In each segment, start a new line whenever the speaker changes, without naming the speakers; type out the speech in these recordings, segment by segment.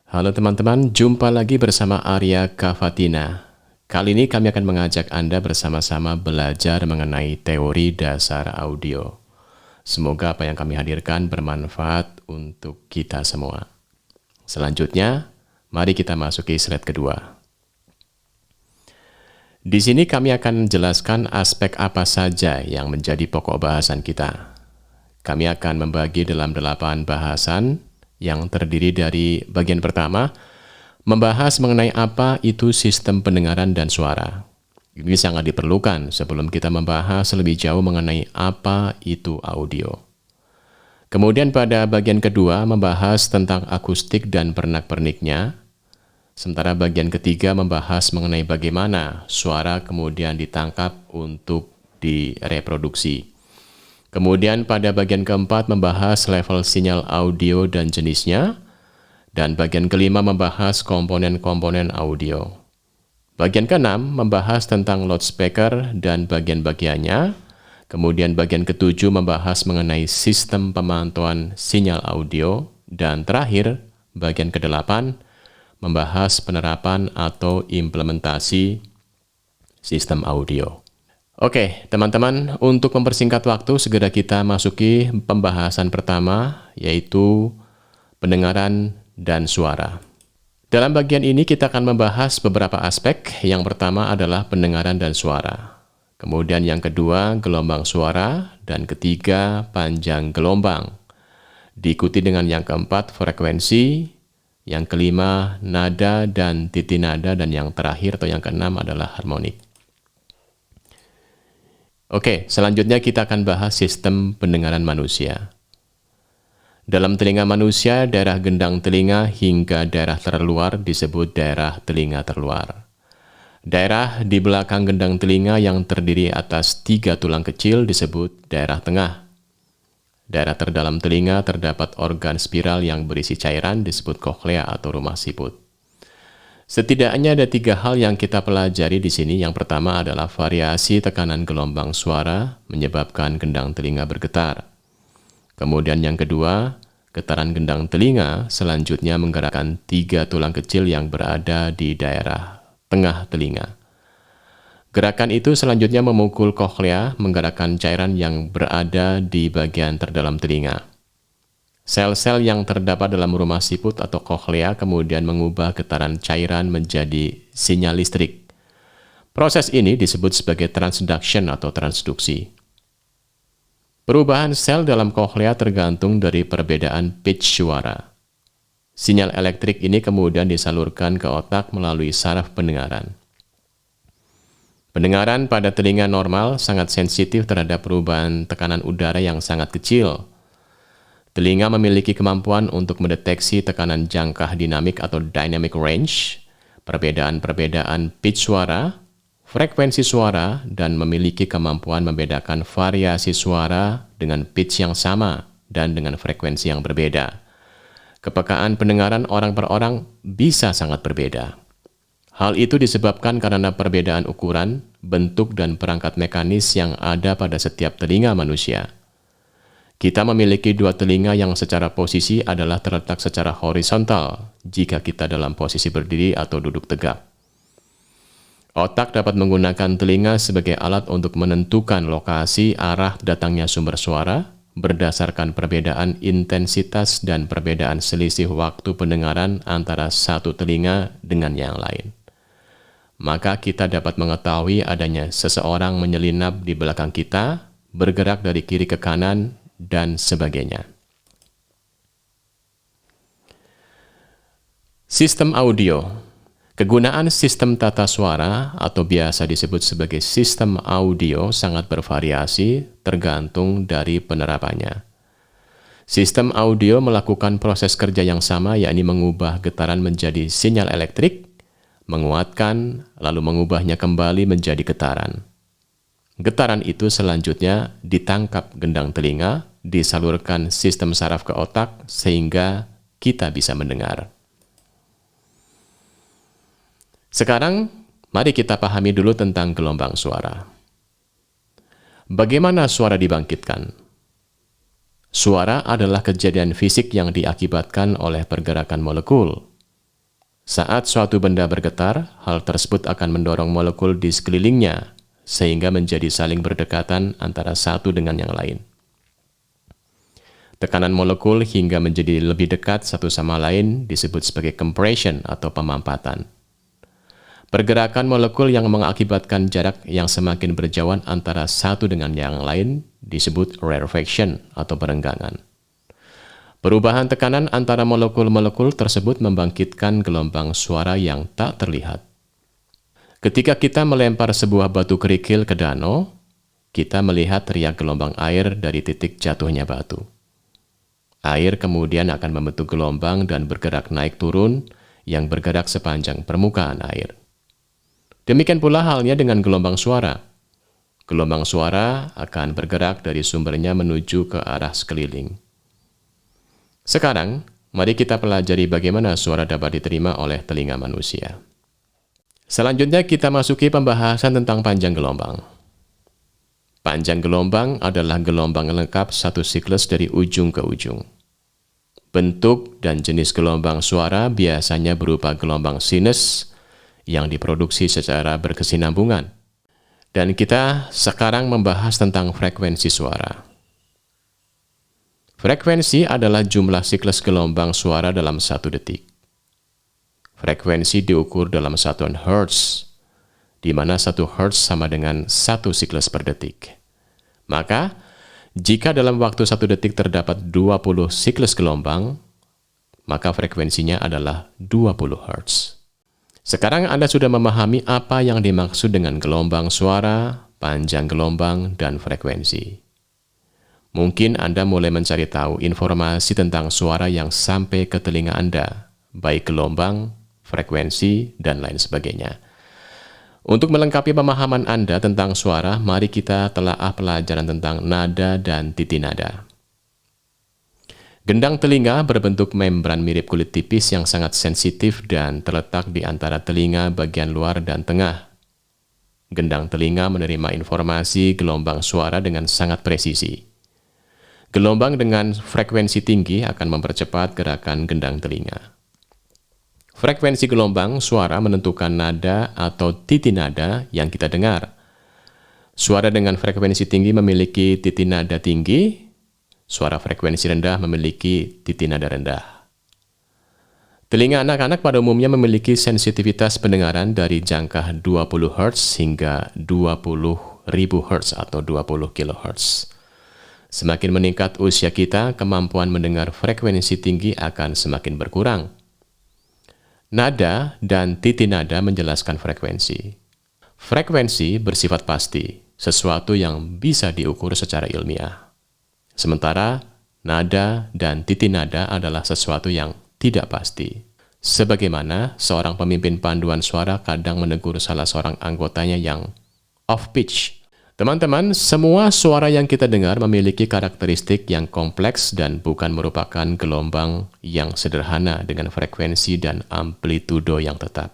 Halo teman-teman, jumpa lagi bersama Arya Kavatina. Kali ini kami akan mengajak Anda bersama-sama belajar mengenai teori dasar audio. Semoga apa yang kami hadirkan bermanfaat untuk kita semua. Selanjutnya, mari kita masuki slide kedua. Di sini kami akan menjelaskan aspek apa saja yang menjadi pokok bahasan kita. Kami akan membagi dalam 8 bahasan yang terdiri dari bagian pertama, membahas mengenai apa itu sistem pendengaran dan suara. Ini sangat diperlukan sebelum kita membahas lebih jauh mengenai apa itu audio. Kemudian pada bagian kedua, membahas tentang akustik dan pernak-perniknya. Sementara bagian ketiga membahas mengenai bagaimana suara kemudian ditangkap untuk direproduksi. Kemudian pada bagian keempat membahas level sinyal audio dan jenisnya. Dan bagian kelima membahas komponen-komponen audio. Bagian keenam membahas tentang loudspeaker dan bagian-bagiannya. Kemudian bagian ketujuh membahas mengenai sistem pemantauan sinyal audio. Dan terakhir, bagian kedelapan membahas penerapan atau implementasi sistem audio. Oke, teman-teman, untuk mempersingkat waktu, segera kita masuki pembahasan pertama, yaitu pendengaran dan suara. Dalam bagian ini kita akan membahas beberapa aspek. Yang pertama adalah pendengaran dan suara. Kemudian yang kedua, gelombang suara. Dan ketiga, panjang gelombang. Diikuti dengan yang keempat, frekuensi. Yang kelima, nada dan titik nada. Dan yang terakhir atau yang keenam adalah harmonik. Oke, selanjutnya kita akan bahas sistem pendengaran manusia. Dalam telinga manusia, daerah gendang telinga hingga daerah terluar disebut daerah telinga terluar. Daerah di belakang gendang telinga yang terdiri atas 3 tulang kecil disebut daerah tengah. Daerah terdalam telinga terdapat organ spiral yang berisi cairan disebut kokhlea atau rumah siput. Setidaknya ada 3 hal yang kita pelajari di sini. Yang pertama adalah variasi tekanan gelombang suara menyebabkan gendang telinga bergetar. Kemudian yang kedua, getaran gendang telinga selanjutnya menggerakkan 3 tulang kecil yang berada di daerah tengah telinga. Gerakan itu selanjutnya memukul kokhlea, menggerakkan cairan yang berada di bagian terdalam telinga. Sel-sel yang terdapat dalam rumah siput atau kokhlea kemudian mengubah getaran cairan menjadi sinyal listrik. Proses ini disebut sebagai transduction atau transduksi. Perubahan sel dalam kokhlea tergantung dari perbedaan pitch suara. Sinyal elektrik ini kemudian disalurkan ke otak melalui saraf pendengaran. Pendengaran pada telinga normal sangat sensitif terhadap perubahan tekanan udara yang sangat kecil. Telinga memiliki kemampuan untuk mendeteksi tekanan jangka dinamik atau dynamic range, perbedaan-perbedaan pitch suara, frekuensi suara, dan memiliki kemampuan membedakan variasi suara dengan pitch yang sama dan dengan frekuensi yang berbeda. Kepekaan pendengaran orang per orang bisa sangat berbeda. Hal itu disebabkan karena perbedaan ukuran, bentuk, dan perangkat mekanis yang ada pada setiap telinga manusia. Kita memiliki 2 telinga yang secara posisi adalah terletak secara horizontal jika kita dalam posisi berdiri atau duduk tegak. Otak dapat menggunakan telinga sebagai alat untuk menentukan lokasi arah datangnya sumber suara berdasarkan perbedaan intensitas dan perbedaan selisih waktu pendengaran antara satu telinga dengan yang lain. Maka kita dapat mengetahui adanya seseorang menyelinap di belakang kita, bergerak dari kiri ke kanan, dan sebagainya. Sistem audio. Kegunaan sistem tata suara atau biasa disebut sebagai sistem audio sangat bervariasi tergantung dari penerapannya. Sistem audio melakukan proses kerja yang sama, yakni mengubah getaran menjadi sinyal elektrik, menguatkan, lalu mengubahnya kembali menjadi getaran. Getaran itu selanjutnya ditangkap gendang telinga, disalurkan sistem saraf ke otak, sehingga kita bisa mendengar. Sekarang, mari kita pahami dulu tentang gelombang suara. Bagaimana suara dibangkitkan? Suara adalah kejadian fisik yang diakibatkan oleh pergerakan molekul. Saat suatu benda bergetar, hal tersebut akan mendorong molekul di sekelilingnya, sehingga menjadi saling berdekatan antara satu dengan yang lain. Tekanan molekul hingga menjadi lebih dekat satu sama lain disebut sebagai compression atau pemampatan. Pergerakan molekul yang mengakibatkan jarak yang semakin berjauhan antara satu dengan yang lain disebut rarefaction atau perenggangan. Perubahan tekanan antara molekul-molekul tersebut membangkitkan gelombang suara yang tak terlihat. Ketika kita melempar sebuah batu kerikil ke danau, kita melihat riak gelombang air dari titik jatuhnya batu. Air kemudian akan membentuk gelombang dan bergerak naik turun yang bergerak sepanjang permukaan air. Demikian pula halnya dengan gelombang suara. Gelombang suara akan bergerak dari sumbernya menuju ke arah sekeliling. Sekarang, mari kita pelajari bagaimana suara dapat diterima oleh telinga manusia. Selanjutnya kita masuki pembahasan tentang panjang gelombang. Panjang gelombang adalah gelombang lengkap satu siklus dari ujung ke ujung. Bentuk dan jenis gelombang suara biasanya berupa gelombang sinus yang diproduksi secara berkesinambungan. Dan kita sekarang membahas tentang frekuensi suara. Frekuensi adalah jumlah siklus gelombang suara dalam 1 detik. Frekuensi diukur dalam satuan hertz, di mana 1 hertz sama dengan 1 siklus per detik. Maka, jika dalam waktu 1 detik terdapat 20 siklus gelombang, maka frekuensinya adalah 20 hertz. Sekarang Anda sudah memahami apa yang dimaksud dengan gelombang suara, panjang gelombang, dan frekuensi. Mungkin Anda mulai mencari tahu informasi tentang suara yang sampai ke telinga Anda, baik gelombang, frekuensi, dan lain sebagainya. Untuk melengkapi pemahaman Anda tentang suara, mari kita telaah pelajaran tentang nada dan titi nada. Gendang telinga berbentuk membran mirip kulit tipis yang sangat sensitif dan terletak di antara telinga bagian luar dan tengah. Gendang telinga menerima informasi gelombang suara dengan sangat presisi. Gelombang dengan frekuensi tinggi akan mempercepat gerakan gendang telinga. Frekuensi gelombang suara menentukan nada atau titi nada yang kita dengar. Suara dengan frekuensi tinggi memiliki titi nada tinggi, suara frekuensi rendah memiliki titi nada rendah. Telinga anak-anak pada umumnya memiliki sensitivitas pendengaran dari jangka 20 Hz hingga 20.000 Hz atau 20 kHz. Semakin meningkat usia kita, kemampuan mendengar frekuensi tinggi akan semakin berkurang. Nada dan titi nada menjelaskan frekuensi. Frekuensi bersifat pasti, sesuatu yang bisa diukur secara ilmiah. Sementara, nada dan titi nada adalah sesuatu yang tidak pasti. Sebagaimana seorang pemimpin panduan suara kadang menegur salah seorang anggotanya yang off-pitch. Teman-teman, semua suara yang kita dengar memiliki karakteristik yang kompleks dan bukan merupakan gelombang yang sederhana dengan frekuensi dan amplitudo yang tetap.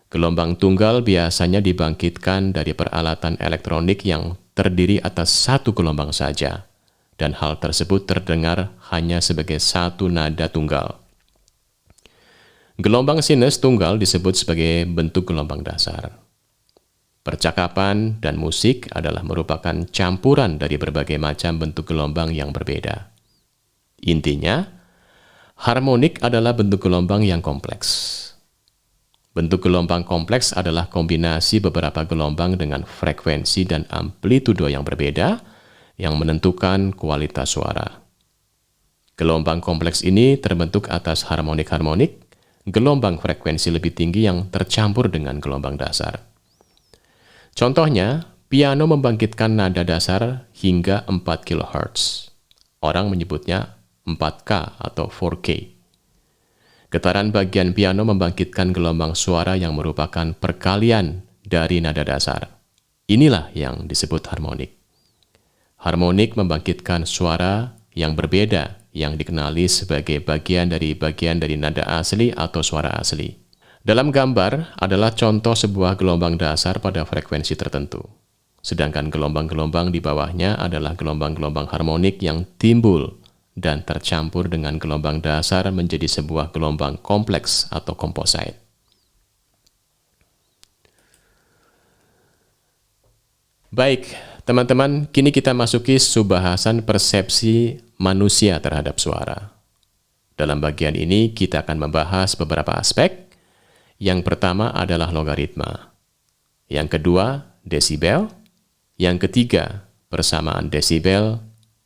Gelombang tunggal biasanya dibangkitkan dari peralatan elektronik yang terdiri atas satu gelombang saja, dan hal tersebut terdengar hanya sebagai satu nada tunggal. Gelombang sinus tunggal disebut sebagai bentuk gelombang dasar. Percakapan dan musik adalah merupakan campuran dari berbagai macam bentuk gelombang yang berbeda. Intinya, harmonik adalah bentuk gelombang yang kompleks. Bentuk gelombang kompleks adalah kombinasi beberapa gelombang dengan frekuensi dan amplitudo yang berbeda yang menentukan kualitas suara. Gelombang kompleks ini terbentuk atas harmonik-harmonik, gelombang frekuensi lebih tinggi yang tercampur dengan gelombang dasar. Contohnya, piano membangkitkan nada dasar hingga 4 kHz. Orang menyebutnya 4K atau 4K. Getaran bagian piano membangkitkan gelombang suara yang merupakan perkalian dari nada dasar. Inilah yang disebut harmonik. Harmonik membangkitkan suara yang berbeda yang dikenali sebagai bagian dari nada asli atau suara asli. Dalam gambar adalah contoh sebuah gelombang dasar pada frekuensi tertentu. Sedangkan gelombang-gelombang di bawahnya adalah gelombang-gelombang harmonik yang timbul dan tercampur dengan gelombang dasar menjadi sebuah gelombang kompleks atau komposit. Baik, teman-teman, kini kita masuki subbahasan persepsi manusia terhadap suara. Dalam bagian ini kita akan membahas beberapa aspek. Yang pertama adalah logaritma. Yang kedua, desibel. Yang ketiga, persamaan desibel.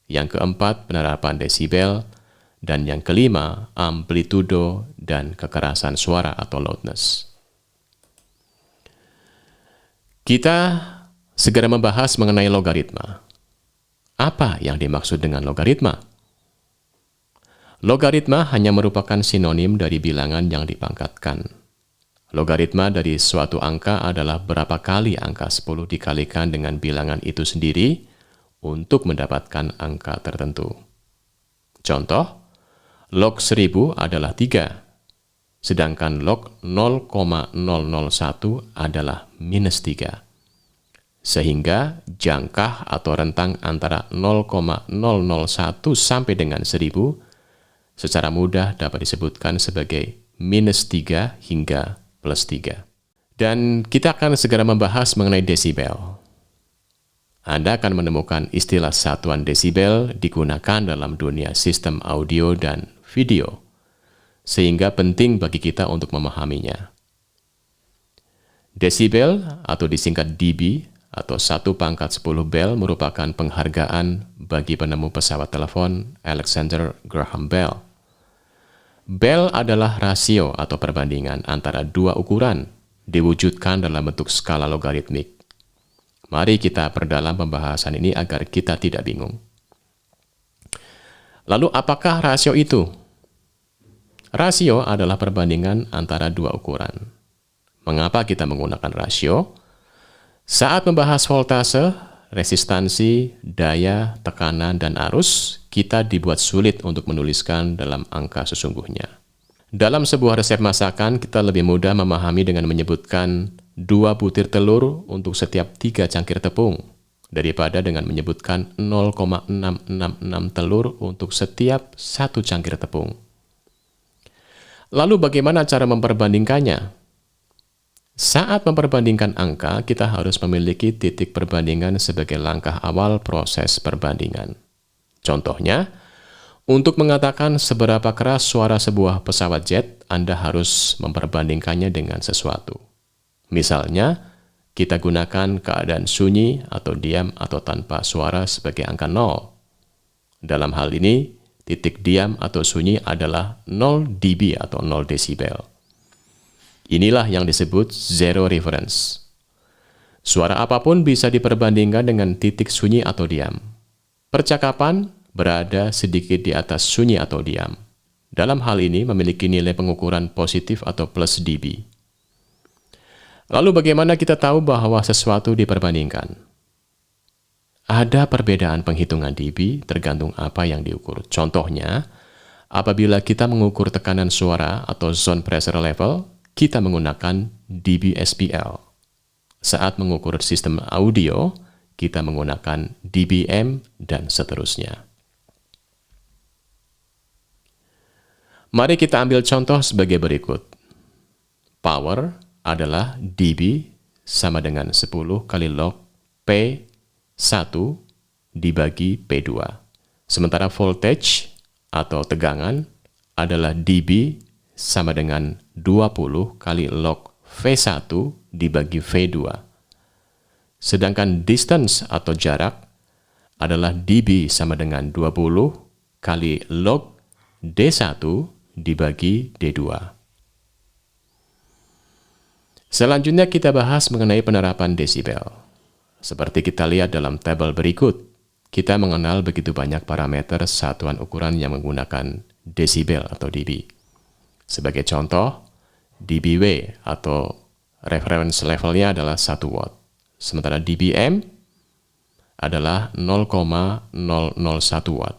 Yang keempat, penerapan desibel. Dan yang kelima, amplitudo dan kekerasan suara atau loudness. Kita segera membahas mengenai logaritma. Apa yang dimaksud dengan logaritma? Logaritma hanya merupakan sinonim dari bilangan yang dipangkatkan. Logaritma dari suatu angka adalah berapa kali angka 10 dikalikan dengan bilangan itu sendiri untuk mendapatkan angka tertentu. Contoh, log 1000 adalah 3, sedangkan log 0,001 adalah minus 3. Sehingga jangka atau rentang antara 0,001 sampai dengan 1000 secara mudah dapat disebutkan sebagai minus 3 hingga plus 3. Dan kita akan segera membahas mengenai desibel. Anda akan menemukan istilah satuan desibel digunakan dalam dunia sistem audio dan video, sehingga penting bagi kita untuk memahaminya. Desibel atau disingkat dB atau 1/10 bel merupakan penghargaan bagi penemu pesawat telepon Alexander Graham Bell. Bell adalah rasio atau perbandingan antara dua ukuran diwujudkan dalam bentuk skala logaritmik. Mari kita perdalam pembahasan ini agar kita tidak bingung. Lalu apakah rasio itu? Rasio adalah perbandingan antara dua ukuran. Mengapa kita menggunakan rasio? Saat membahas voltase, resistansi, daya, tekanan, dan arus, kita dibuat sulit untuk menuliskan dalam angka sesungguhnya. Dalam sebuah resep masakan, kita lebih mudah memahami dengan menyebutkan 2 butir telur untuk setiap 3 cangkir tepung, daripada dengan menyebutkan 0,666 telur untuk setiap 1 cangkir tepung. Lalu bagaimana cara memperbandingkannya? Saat memperbandingkan angka, kita harus memiliki titik perbandingan sebagai langkah awal proses perbandingan. Contohnya, untuk mengatakan seberapa keras suara sebuah pesawat jet, Anda harus memperbandingkannya dengan sesuatu. Misalnya, kita gunakan keadaan sunyi atau diam atau tanpa suara sebagai angka 0. Dalam hal ini, titik diam atau sunyi adalah 0 dB atau 0 desibel. Inilah yang disebut zero reference. Suara apapun bisa diperbandingkan dengan titik sunyi atau diam. Percakapan berada sedikit di atas sunyi atau diam. Dalam hal ini memiliki nilai pengukuran positif atau plus dB. Lalu bagaimana kita tahu bahwa sesuatu diperbandingkan? Ada perbedaan penghitungan dB tergantung apa yang diukur. Contohnya, apabila kita mengukur tekanan suara atau zone pressure level, kita menggunakan dBSPL. Saat mengukur sistem audio, kita menggunakan dBm dan seterusnya. Mari kita ambil contoh sebagai berikut. Power adalah dB sama dengan 10 kali log P1 dibagi P2. Sementara voltage atau tegangan adalah dB sama dengan 20 kali log V1 dibagi V2. Sedangkan distance atau jarak adalah dB sama dengan 20 kali log D1 dibagi D2. Selanjutnya kita bahas mengenai penerapan desibel. Seperti kita lihat dalam tabel berikut, kita mengenal begitu banyak parameter satuan ukuran yang menggunakan desibel atau dB. Sebagai contoh, dBW atau reference levelnya adalah 1 watt. Sementara dBm adalah 0,001 watt.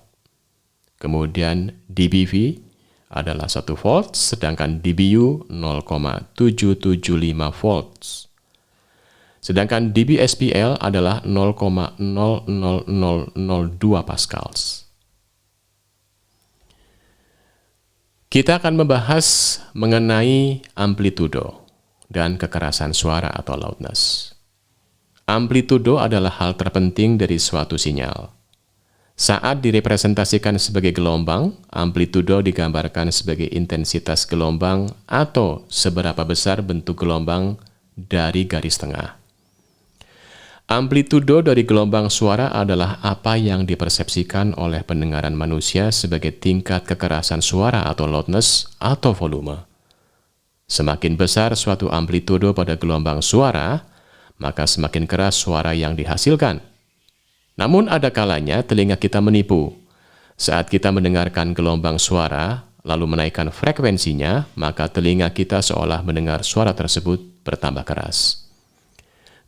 Kemudian dBV adalah 1 volt, sedangkan dBu 0,775 volts. Sedangkan dBSPL adalah 0,00002 pascals. Kita akan membahas mengenai amplitudo dan kekerasan suara atau loudness. Amplitudo adalah hal terpenting dari suatu sinyal. Saat direpresentasikan sebagai gelombang, amplitudo digambarkan sebagai intensitas gelombang atau seberapa besar bentuk gelombang dari garis tengah. Amplitudo dari gelombang suara adalah apa yang dipersepsikan oleh pendengaran manusia sebagai tingkat kekerasan suara atau loudness atau volume. Semakin besar suatu amplitudo pada gelombang suara, maka semakin keras suara yang dihasilkan. Namun ada kalanya telinga kita menipu. Saat kita mendengarkan gelombang suara, lalu menaikkan frekuensinya, maka telinga kita seolah mendengar suara tersebut bertambah keras.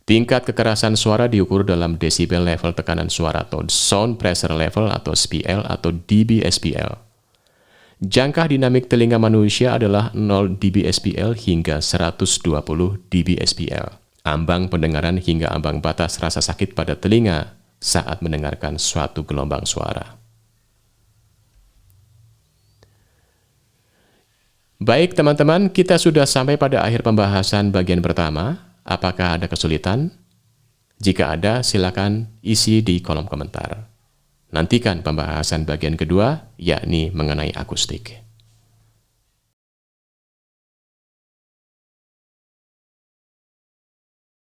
Tingkat kekerasan suara diukur dalam desibel level tekanan suara atau sound pressure level atau SPL atau dB/SPL. Jangka dinamik telinga manusia adalah 0 dB/SPL hingga 120 dB/SPL. Ambang pendengaran hingga ambang batas rasa sakit pada telinga saat mendengarkan suatu gelombang suara. Baik teman-teman, kita sudah sampai pada akhir pembahasan bagian pertama. Apakah ada kesulitan? Jika ada, silakan isi di kolom komentar. Nantikan pembahasan bagian kedua, yakni mengenai akustik.